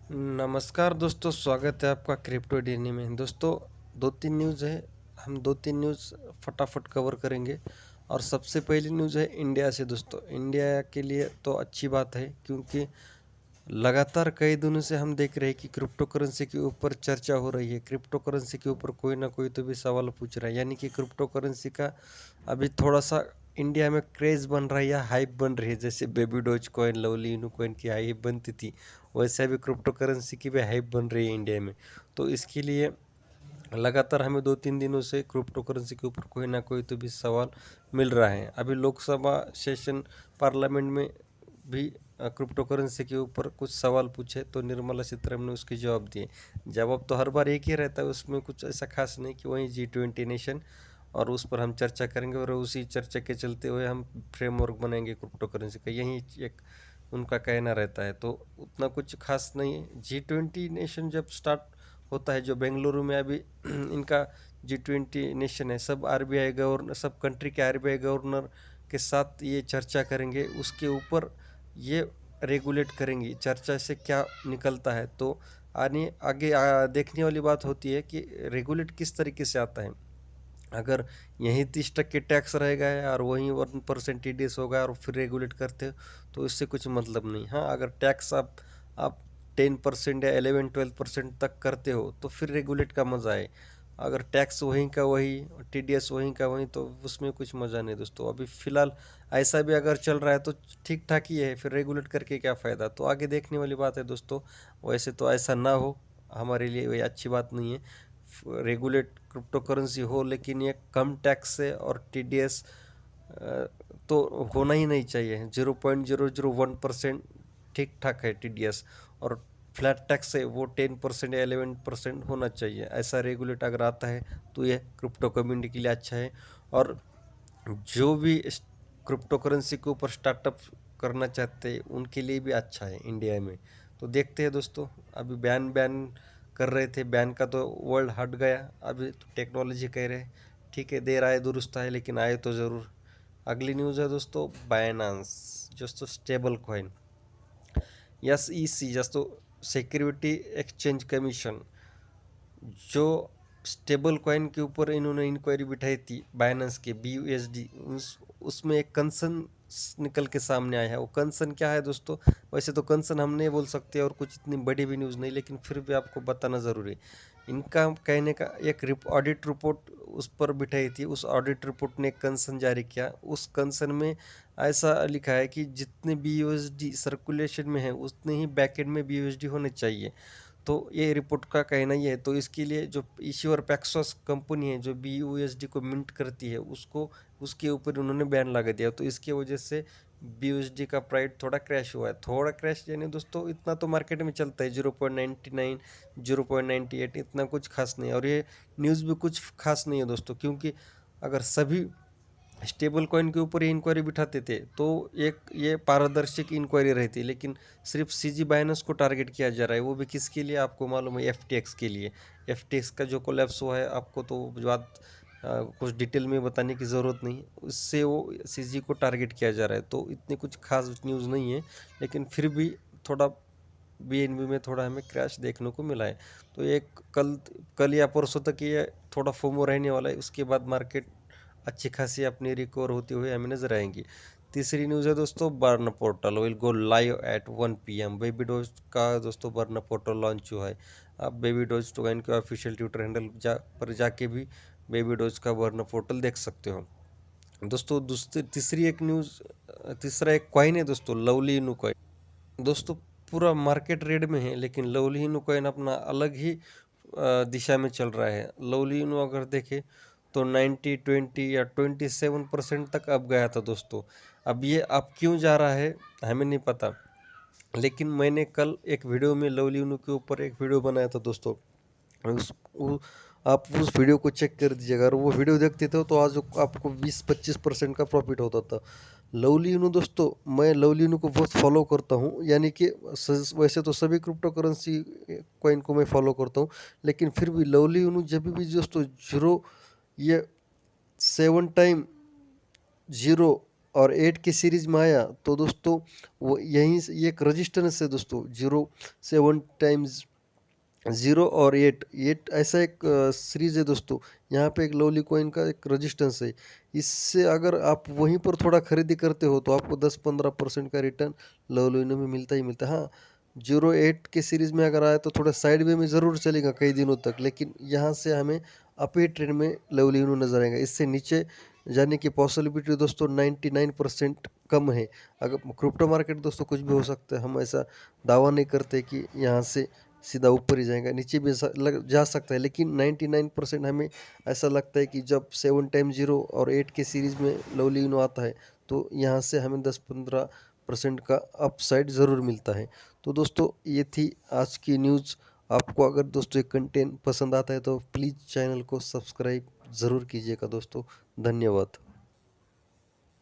नमस्कार दोस्तों, स्वागत है आपका क्रिप्टो डेली में। दोस्तों, 2-3 न्यूज़ है। हम 2-3 न्यूज़ फटाफट कवर करेंगे। और सबसे पहली न्यूज़ है इंडिया से। दोस्तों, इंडिया के लिए तो अच्छी बात है, क्योंकि लगातार कई दिनों से हम देख रहे हैं कि क्रिप्टो करेंसी के ऊपर चर्चा हो रही है। क्रिप्टो करेंसी के ऊपर कोई ना कोई तो भी सवाल पूछ रहा है, यानी कि क्रिप्टो करेंसी का अभी थोड़ा सा इंडिया में क्रेज़ बन रहा है या हाइप बन रही है। जैसे baby doge coin, lovely uno coin की हाइप बनती थी, वैसे अभी क्रिप्टो करेंसी की भी हाइप बन रही है इंडिया में। तो इसके लिए लगातार हमें 2-3 दिनों से क्रिप्टो करेंसी के ऊपर कोई ना कोई तो भी सवाल मिल रहा है। अभी लोकसभा सेशन पार्लियामेंट में भी क्रिप्टो करेंसी के ऊपर कुछ सवाल पूछे तो निर्मला सीतारमण ने उसके जवाब दिए। जवाब तो हर बार एक ही रहता है, उसमें कुछ ऐसा खास नहीं कि वहीं G20 नेशन और उस पर हम चर्चा करेंगे और उसी चर्चा के चलते हुए हम फ्रेमवर्क बनाएंगे क्रिप्टो करेंसी का, यही एक उनका कहना रहता है। तो उतना कुछ खास नहीं है। G20 नेशन जब स्टार्ट होता है, जो बेंगलुरु में अभी इनका G20 नेशन है, सब आरबीआई गवर्नर, सब कंट्री के आरबीआई गवर्नर के साथ ये चर्चा करेंगे, उसके ऊपर ये रेगुलेट करेंगी। चर्चा से क्या निकलता है तो आने आगे देखने वाली बात होती है कि रेगुलेट किस तरीके से आता है। अगर यहीं 30% टैक्स रहेगा और वहीं 1% टीडीएस होगा और फिर रेगुलेट करते हो तो इससे कुछ मतलब नहीं। हाँ, अगर टैक्स आप 10% या 11-12% तक करते हो तो फिर रेगुलेट का मज़ा है। अगर टैक्स वहीं का वही और टीडीएस वहीं का वहीं तो उसमें कुछ मज़ा नहीं। दोस्तों, अभी फ़िलहाल ऐसा भी अगर चल रहा है तो ठीक ठाक ही है, फिर रेगुलेट करके क्या फ़ायदा। तो आगे देखने वाली बात है दोस्तों। वैसे तो ऐसा ना हो, हमारे लिए वही अच्छी बात नहीं है। रेगुलेट क्रिप्टो करेंसी हो, लेकिन ये कम टैक्स से और टीडीएस तो होना ही नहीं चाहिए। 0.001% ठीक ठाक है टीडीएस, और फ्लैट टैक्स है वो 10% या 11% होना चाहिए। ऐसा रेगुलेट अगर आता है तो ये क्रिप्टो कम्युनिटी के लिए अच्छा है। और जो भी क्रिप्टो करेंसी के ऊपर स्टार्टअप करना चाहते हैं उनके लिए भी अच्छा है इंडिया में। तो देखते हैं दोस्तों। अभी बैन बैन कर रहे थे, बैन का तो वर्ल्ड हट गया, अभी तो टेक्नोलॉजी कह रहे हैं ठीक है, देर आए दुरुस्त आए, लेकिन आए तो ज़रूर। अगली न्यूज़ है दोस्तों बायनांस, दोस्तों स्टेबल कॉइन। SEC दोस्तों, सिक्योरिटी एक्सचेंज कमीशन, जो स्टेबल कॉइन के ऊपर इन्होंने इंक्वायरी बिठाई थी बाइनेंस के BUSD, उसमें एक कंसर्न निकल के सामने आया है। वो कंसर्न क्या है दोस्तों? वैसे तो कंसर्न हम नहीं बोल सकते और कुछ इतनी बड़ी भी न्यूज़ नहीं, लेकिन फिर भी आपको बताना ज़रूरी है। इनका कहने का एक ऑडिट रिपोर्ट उस पर बिठाई थी, उस ऑडिट रिपोर्ट ने एक कंसर्न जारी किया। उस कंसर्न में ऐसा लिखा है कि जितने BUSD सर्कुलेशन में है उतने ही बैकएंड में BUSD होने चाहिए। तो ये रिपोर्ट का कहना ही है। तो इसके लिए जो इश्यूअर पैक्सॉस कंपनी है जो BUSD को मिंट करती है, उसको उसके ऊपर उन्होंने बैन लगा दिया। तो इसकी वजह से BUSD का प्राइस थोड़ा क्रैश हुआ है। थोड़ा क्रैश यानी दोस्तों इतना तो मार्केट में चलता है, 0.99, 0.98, इतना कुछ खास नहीं है। और ये न्यूज़ भी कुछ खास नहीं है दोस्तों, क्योंकि अगर सभी स्टेबल कॉइन के ऊपर ये इंक्वायरी बिठाते थे तो एक ये पारदर्शिक इंक्वायरी रहती, लेकिन सिर्फ CG बाइनेंस को टारगेट किया जा रहा है। वो भी किसके लिए आपको मालूम है? FTX के लिए। FTX का जो कोलैप्स हुआ है, आपको तो बात कुछ डिटेल में बताने की ज़रूरत नहीं, उससे वो CG को टारगेट किया जा रहा है। तो इतनी कुछ खास न्यूज़ नहीं है, लेकिन फिर भी थोड़ा BNB में थोड़ा हमें क्रैश देखने को मिला है। तो एक कल कल या परसों तक ये थोड़ा फोमो रहने वाला है, उसके बाद मार्केट अच्छी खासी अपनी रिकवर होती हुई हमें नजर आएंगी। तीसरी न्यूज़ है दोस्तों, burn portal will go live at 1 PM। Baby dose का दोस्तों बर्न पोर्टल लॉन्च हुआ है। आप बेबी डोज टोकन के ऑफिशियल ट्विटर हैंडल पर जाके भी बेबी डोज का बर्न पोर्टल देख सकते हो। दोस्तों, दूसरी तीसरी एक न्यूज़, तीसरा एक कॉइन है दोस्तों, लवली इनू कॉइन। दोस्तों, पूरा मार्केट रेड में है, लेकिन लवली इनू कॉइन अपना अलग ही दिशा में चल रहा है। लवली इनू अगर देखें तो 90-20 या 27% तक अब गया था दोस्तों। अब ये अब क्यों जा रहा है हमें नहीं पता, लेकिन मैंने कल एक वीडियो में लवली इनू के ऊपर एक वीडियो बनाया था दोस्तों। आप उस वीडियो को चेक कर दीजिएगा। अगर वो वीडियो देखते थे तो आज आपको 20-25% का प्रॉफिट होता था। लवली यूनू दोस्तों, मैं लवली यूनू को बहुत फॉलो करता हूँ, यानी कि वैसे तो सभी क्रिप्टो करेंसी कॉइन को मैं फॉलो करता हूँ, लेकिन फिर भी लवली यूनू जब भी दोस्तों जीरो, ये 7 टाइम जीरो और 8 की सीरीज़ में आया तो दोस्तों वो यहीं से ये एक रजिस्टेंस है दोस्तों, 0 से 1 टाइम्स 0 और 8 ऐसा एक सीरीज़ है दोस्तों। यहाँ पे एक लवली कॉइन का एक रजिस्टेंस है। इससे अगर आप वहीं पर थोड़ा खरीदी करते हो तो आपको 10-15% का रिटर्न लवलीनो में मिलता ही मिलता है। हाँ, 0-8 के सीरीज़ में अगर आया तो थोड़ा साइड वे में ज़रूर चलेगा कई दिनों तक, लेकिन यहाँ से हमें अप ही ट्रेंड में लवलीनो नज़र आएगा। इससे नीचे जाने की पॉसिबिलिटी दोस्तों 99% कम है। अगर क्रिप्टो मार्केट दोस्तों कुछ भी हो सकता है, हम ऐसा दावा नहीं करते कि यहाँ से सीधा ऊपर ही जाएगा, नीचे भी जा सकता है, लेकिन 99% हमें ऐसा लगता है कि जब 7 टाइम 0 और 8 के सीरीज़ में लवलीनो आता है तो यहाँ से हमें 10-15% का अपसाइड ज़रूर मिलता है। तो दोस्तों ये थी आज की न्यूज़। आपको अगर दोस्तों ये कंटेंट पसंद आता है तो प्लीज़ चैनल को सब्सक्राइब ज़रूर कीजिएगा दोस्तों। धन्यवाद।